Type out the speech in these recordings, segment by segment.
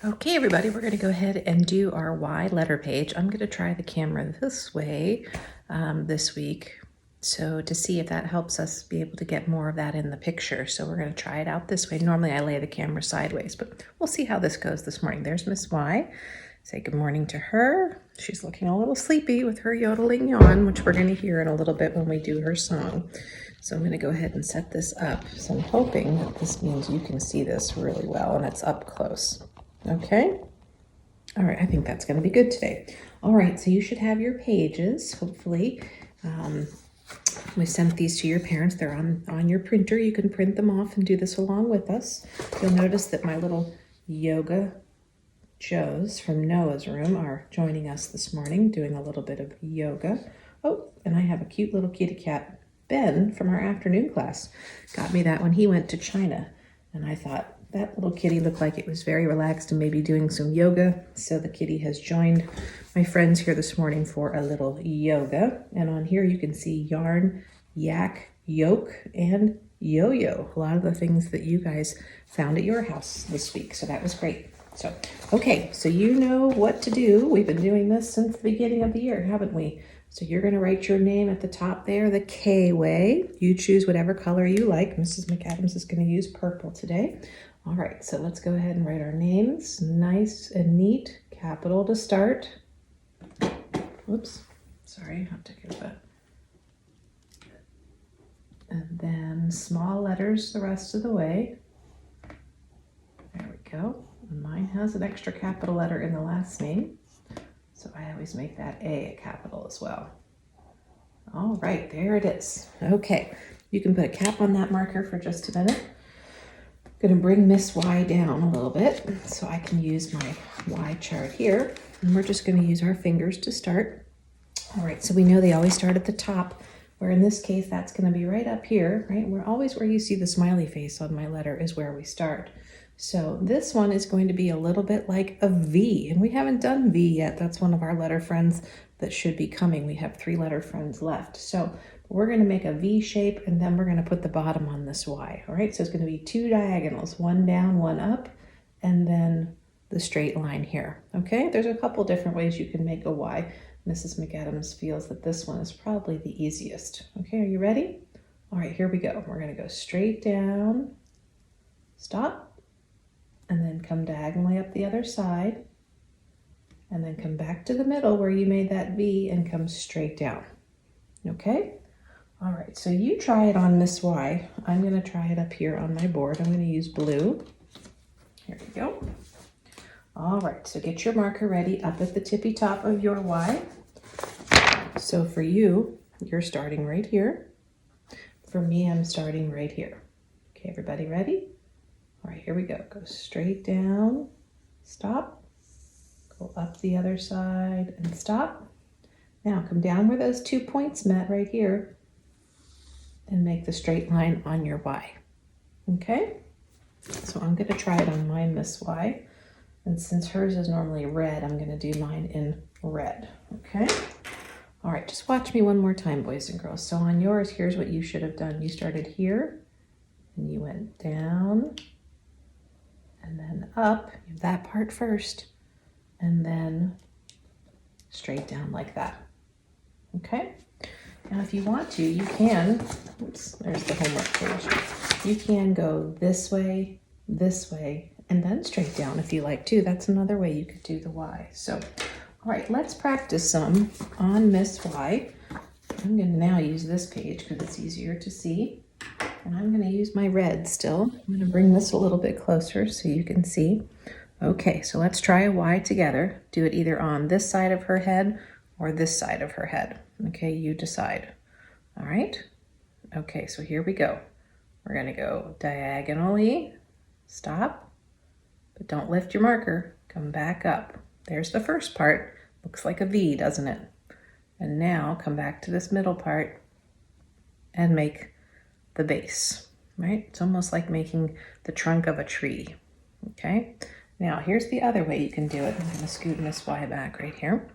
Okay, everybody, we're going to go ahead and do our Y letter page. I'm going to try the camera this way this week, so to see if that helps us be able to get more of that in the picture. So we're going to try it out this way. Normally I lay the camera sideways, but we'll see how this goes this morning. There's Miss Y. Say good morning to her. She's looking a little sleepy with her yodeling yawn, which we're going to hear in a little bit when we do her song. So I'm going to go ahead and set this up. So I'm hoping that this means you can see this really well and it's up close. Okay. All right. I think that's going to be good today. All right. So you should have your pages, hopefully. We sent these to your parents. They're on your printer. You can print them off and do this along with us. You'll notice that my little yoga Joes from Noah's room are joining us this morning, doing a little bit of yoga. Oh, and I have a cute little kitty cat, Ben, from our afternoon class. Got me that when he went to China. And I thought that little kitty looked like it was very relaxed and maybe doing some yoga. So the kitty has joined my friends here this morning for a little yoga. And on here you can see yarn, yak, yoke, and yo-yo. A lot of the things that you guys found at your house this week. So that was great. So, okay, so you know what to do. We've been doing this since the beginning of the year, haven't we? So you're going to write your name at the top there, the K way. You choose whatever color you like. Mrs. McAdams is going to use purple today. All right, so let's go ahead and write our names. Nice and neat. Capital to start. Whoops, sorry, I have to give that. And then small letters the rest of the way. There we go. Mine has an extra capital letter in the last name, so I always make that A a capital as well. All right, there it is. Okay, you can put a cap on that marker for just a minute. I'm going to bring Miss Y down a little bit so I can use my Y chart here, and we're just going to use our fingers to start. All right, so we know they always start at the top, where in this case that's going to be right up here, right? We're always where you see the smiley face on my letter is where we start. So this one is going to be a little bit like a V, and we haven't done V yet. That's one of our letter friends that should be coming. We have 3 letter friends left. So we're going to make a V shape, and then we're going to put the bottom on this Y. All right, so it's going to be 2 diagonals, one down, one up, and then the straight line here. Okay, there's a couple different ways you can make a Y. Mrs. McAdams feels that this one is probably the easiest. Okay, are you ready? All right, here we go. We're going to go straight down, stop, and then come diagonally up the other side, and then come back to the middle where you made that V and come straight down. Okay? All right, so you try it on Miss Y. I'm going to try it up here on my board. I'm going to use blue. Here we go. All right, so get your marker ready up at the tippy top of your Y. So for you, you're starting right here. For me, I'm starting right here. Okay, everybody ready? All right, here we go. Go straight down, stop, go up the other side and stop. Now come down where those 2 points met right here and make the straight line on your Y. Okay, so I'm going to try it on mine, Miss Y. And since hers is normally red, I'm going to do mine in red. Okay, all right, just watch me one more time, boys and girls. So on yours, here's what you should have done. You started here and you went down, and then up, that part first, and then straight down like that. Okay? Now if you want to, you can, oops, there's the homework page. You can go this way, and then straight down if you like to. That's another way you could do the Y. So, all right, let's practice some on Miss Y. I'm going to now use this page because it's easier to see. And I'm going to use my red still. I'm going to bring this a little bit closer so you can see. Okay, so let's try a Y together. Do it either on this side of her head or this side of her head. Okay, you decide. All right? Okay, so here we go. We're going to go diagonally, stop, but don't lift your marker. Come back up. There's the first part. Looks like a V, doesn't it? And now come back to this middle part and make the base, right? It's almost like making the trunk of a tree. Okay, now here's the other way you can do it. I'm going to scoot Miss Y back right here.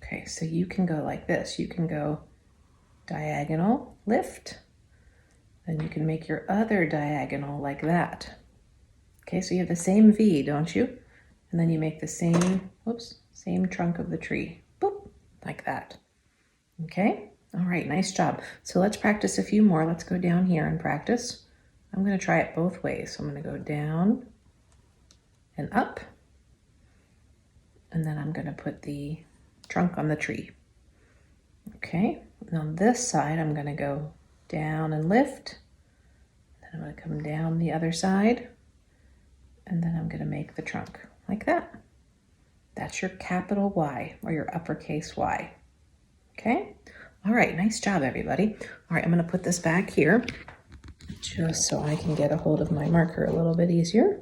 Okay, so you can go like this. You can go diagonal, lift, then you can make your other diagonal like that. Okay, so you have the same V, don't you? And then you make the same, same trunk of the tree. Boop, like that. Okay, all right, nice job. So let's practice a few more. Let's go down here and practice. I'm gonna try it both ways. So I'm gonna go down and up. And then I'm gonna put the trunk on the tree. Okay, and on this side, I'm gonna go down and lift. Then I'm gonna come down the other side. And then I'm gonna make the trunk like that. That's your capital Y or your uppercase Y. Okay, all right, nice job, everybody. All right, I'm gonna put this back here just so I can get a hold of my marker a little bit easier.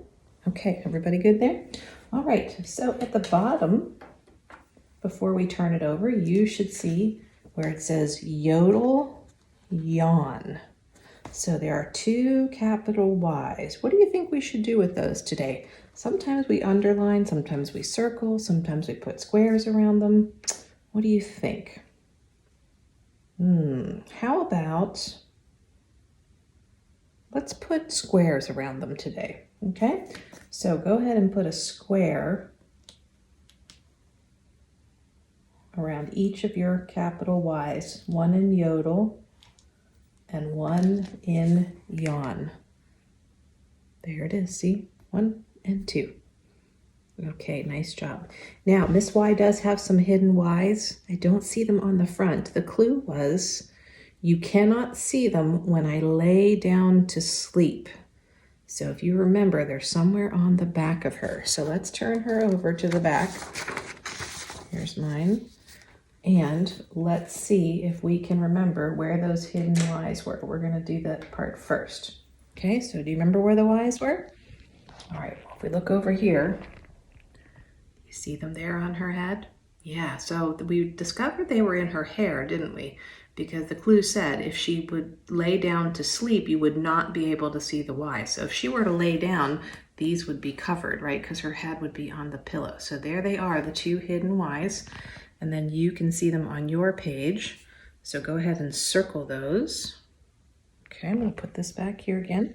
Okay, everybody good there? All right, so at the bottom, before we turn it over, you should see where it says yodel, yawn. So there are 2 capital Y's. What do you think we should do with those today? Sometimes we underline, sometimes we circle, sometimes we put squares around them. What do you think? How about, let's put squares around them today, okay? So go ahead and put a square around each of your capital Y's, 1 in yodel and 1 in yawn. There it is, see? 1 and 2. Okay, nice job. Now, Miss Y does have some hidden Y's. I don't see them on the front. The clue was you cannot see them when I lay down to sleep. So if you remember, they're somewhere on the back of her. So let's turn her over to the back. Here's mine. And let's see if we can remember where those hidden Y's were. We're gonna do that part first. Okay, so do you remember where the Y's were? All right, if we look over here, you see them there on her head? Yeah, so we discovered they were in her hair, didn't we? Because the clue said if she would lay down to sleep, you would not be able to see the Y. So if she were to lay down, these would be covered, right? Because her head would be on the pillow. So there they are, the 2 hidden Y's. And then you can see them on your page. So go ahead and circle those. Okay, I'm gonna put this back here again.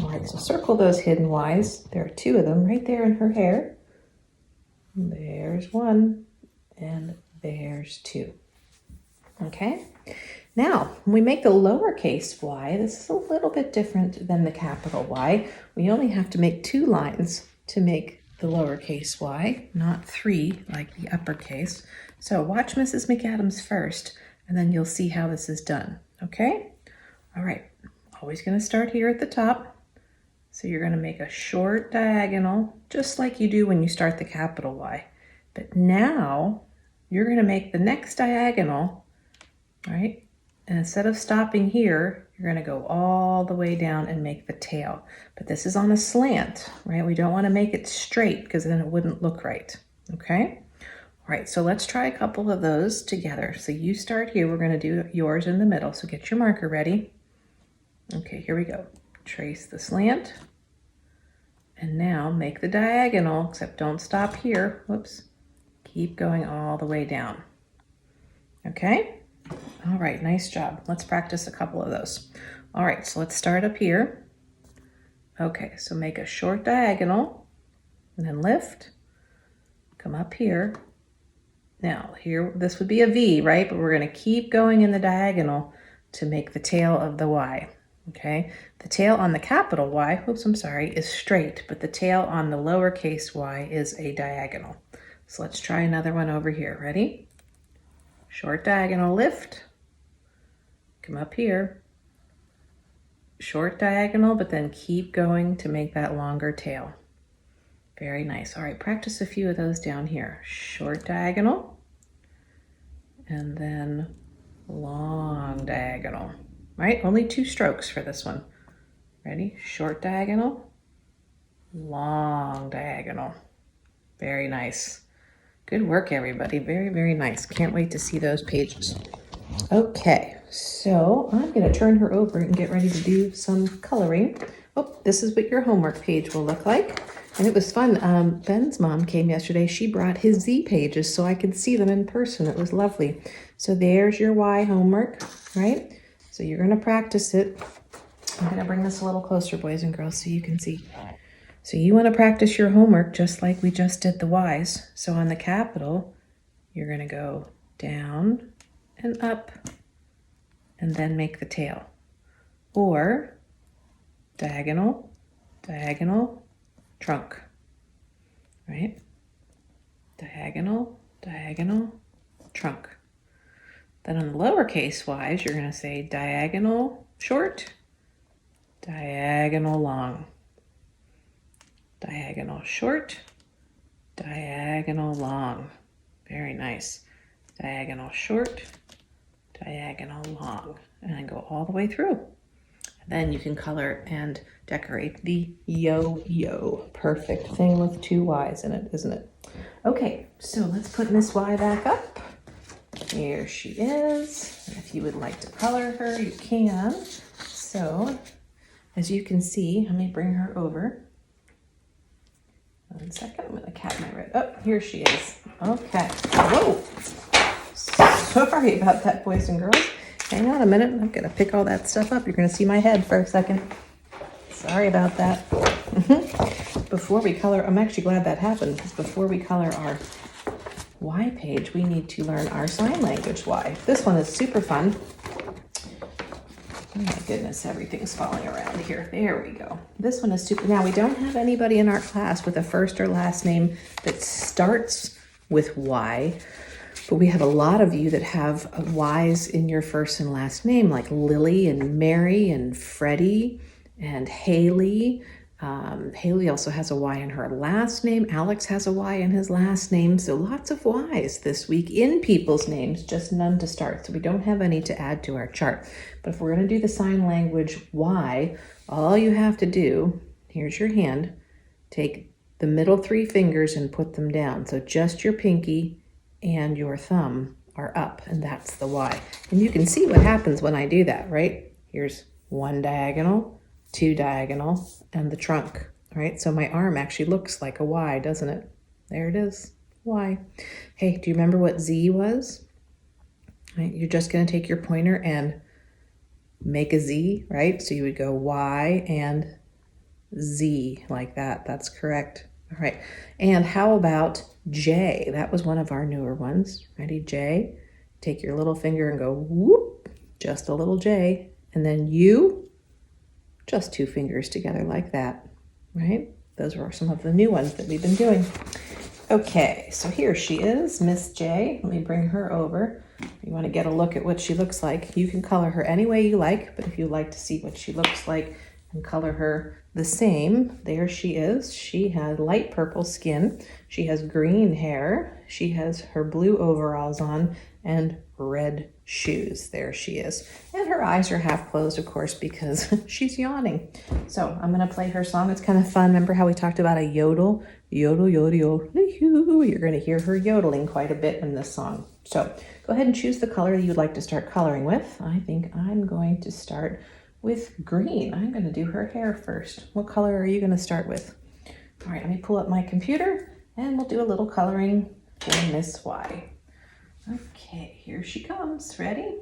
All right, so circle those hidden Y's. There are 2 of them right there in her hair. There's 1, and there's 2. Okay, now when we make the lowercase y, this is a little bit different than the capital Y. We only have to make 2 lines to make the lowercase y, not 3 like the uppercase. So watch Mrs. McAdams first, and then you'll see how this is done, okay? All right, always gonna start here at the top. So you're gonna make a short diagonal, just like you do when you start the capital Y. But now you're gonna make the next diagonal, right? And instead of stopping here, you're gonna go all the way down and make the tail. But this is on a slant, right? We don't wanna make it straight because then it wouldn't look right, okay? All right, so let's try a couple of those together. So you start here, we're gonna do yours in the middle. So get your marker ready. Okay, here we go. Trace the slant. And now make the diagonal, except don't stop here. Whoops. Keep going all the way down. Okay? All right, nice job. Let's practice a couple of those. All right, so let's start up here. Okay, so make a short diagonal and then lift. Come up here. Now here, this would be a V, right? But we're gonna keep going in the diagonal to make the tail of the Y. Okay, the tail on the capital Y, is straight, but the tail on the lowercase y is a diagonal. So let's try another one over here. Ready? Short diagonal lift. Come up here. Short diagonal, but then keep going to make that longer tail. Very nice. All right, practice a few of those down here. Short diagonal, and then long diagonal. Right? Only 2 strokes for this one. Ready? Short diagonal, long diagonal. Very nice. Good work, everybody. Very, very nice. Can't wait to see those pages. Okay, so I'm going to turn her over and get ready to do some coloring. Oh, this is what your homework page will look like. And it was fun. Ben's mom came yesterday. She brought his Z pages so I could see them in person. It was lovely. So there's your Y homework, right? So you're going to practice it. I'm going to bring this a little closer, boys and girls, so you can see. So you want to practice your homework just like we just did the Y's. So on the capital, you're going to go down and up and then make the tail. Or diagonal, diagonal, trunk, right? Diagonal, diagonal, trunk. Then on the lowercase y's, you're going to say diagonal short, diagonal long, diagonal short, diagonal long. Very nice. Diagonal short, diagonal long, and then go all the way through. Then you can color and decorate the yo-yo. Perfect thing with 2 Y's in it, isn't it? Okay, so let's put Miss Y back up. Here she is. If you would like to color her, you can. So, as you can see, let me bring her over. 1 second, I'm gonna cap my red. Oh, here she is. Okay. Whoa! Sorry about that, boys and girls. Hang on a minute, I'm gonna pick all that stuff up. You're gonna see my head for a second. Sorry about that. Before we color, I'm actually glad that happened, because before we color our Y page, we need to learn our sign language Y. This one is super fun. Oh my goodness, everything's falling around here. There we go. This one is super. Now, we don't have anybody in our class with a first or last name that starts with Y, but we have a lot of you that have Y's in your first and last name, like Lily and Mary and Freddie and Haley. Haley also has a Y in her last name. Alex has a Y in his last name. So lots of Y's this week in people's names, just none to start. So we don't have any to add to our chart. But if we're going to do the sign language Y, all you have to do, here's your hand, take the middle 3 fingers and put them down. So just your pinky and your thumb are up, and that's the Y. And you can see what happens when I do that, right? Here's 1 diagonal, 2 diagonal, and the trunk, right? So my arm actually looks like a Y, doesn't it? There it is, Y. Hey, do you remember what Z was? Right? You're just gonna take your pointer and make a Z, right? So you would go Y and Z like that. That's correct. All right. And how about J? That was one of our newer ones. Ready? J. Take your little finger and go whoop, just a little J. And then U, just 2 fingers together like that, right? Those were some of the new ones that we've been doing. Okay, so here she is, Miss J. Let me bring her over. You want to get a look at what she looks like. You can color her any way you like, but if you'd like to see what she looks like and color her the same, there she is. She has light purple skin. She has green hair. She has her blue overalls on and red shoes. There she is. And her eyes are half closed, of course, because she's yawning. So I'm going to play her song. It's kind of fun. Remember how we talked about a yodel? Yodel, yodel, yodel. You're going to hear her yodeling quite a bit in this song. So go ahead and choose the color you'd like to start coloring with. I think I'm going to start with green. I'm going to do her hair first. What color are you going to start with? All right, let me pull up my computer and we'll do a little coloring for Miss Y. Okay, here she comes. Ready?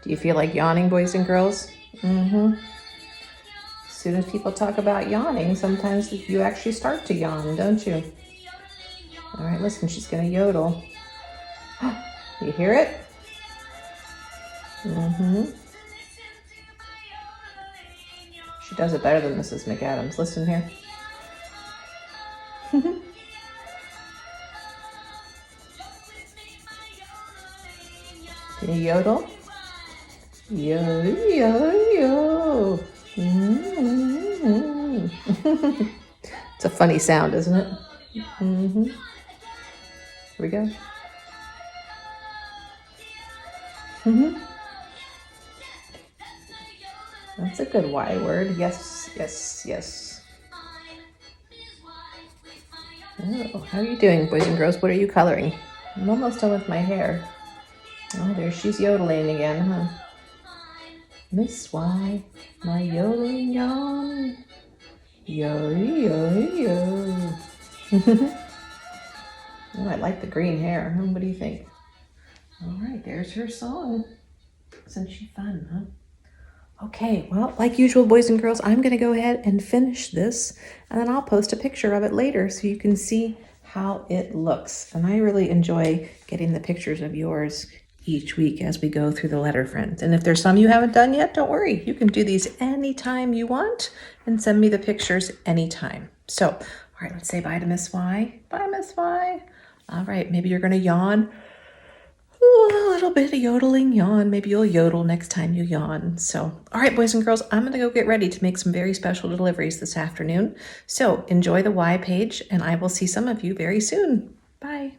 Do you feel like yawning, boys and girls? Mm-hmm. As soon as people talk about yawning, sometimes you actually start to yawn, don't you? All right, listen, she's going to yodel. You hear it? Mm-hmm. She does it better than Mrs. McAdams. Listen here. Can you yodel? Yo, yo, yo. Mm-hmm. It's a funny sound, isn't it? Mm-hmm. Here we go. Mm-hmm. That's a good Y word. Yes, yes, yes. Oh, how are you doing, boys and girls? What are you coloring? I'm almost done with my hair. Oh, there she's yodeling again, huh? Miss Y, my yodeling yarn. Yo, yo, yo. Oh, I like the green hair. What do you think? All right, there's her song. Isn't she fun, huh? Okay, well, like usual, boys and girls, I'm going to go ahead and finish this, and then I'll post a picture of it later so you can see how it looks. And I really enjoy getting the pictures of yours each week as we go through the letter friends. And if there's some you haven't done yet, don't worry. You can do these anytime you want and send me the pictures anytime. So, all right, let's say bye to Miss Y. Bye, Miss Y. All right, maybe you're going to yawn. Ooh, a little bit of yodeling yawn. Maybe you'll yodel next time you yawn. So, all right, boys and girls, I'm going to go get ready to make some very special deliveries this afternoon. So enjoy the Y page, and I will see some of you very soon. Bye.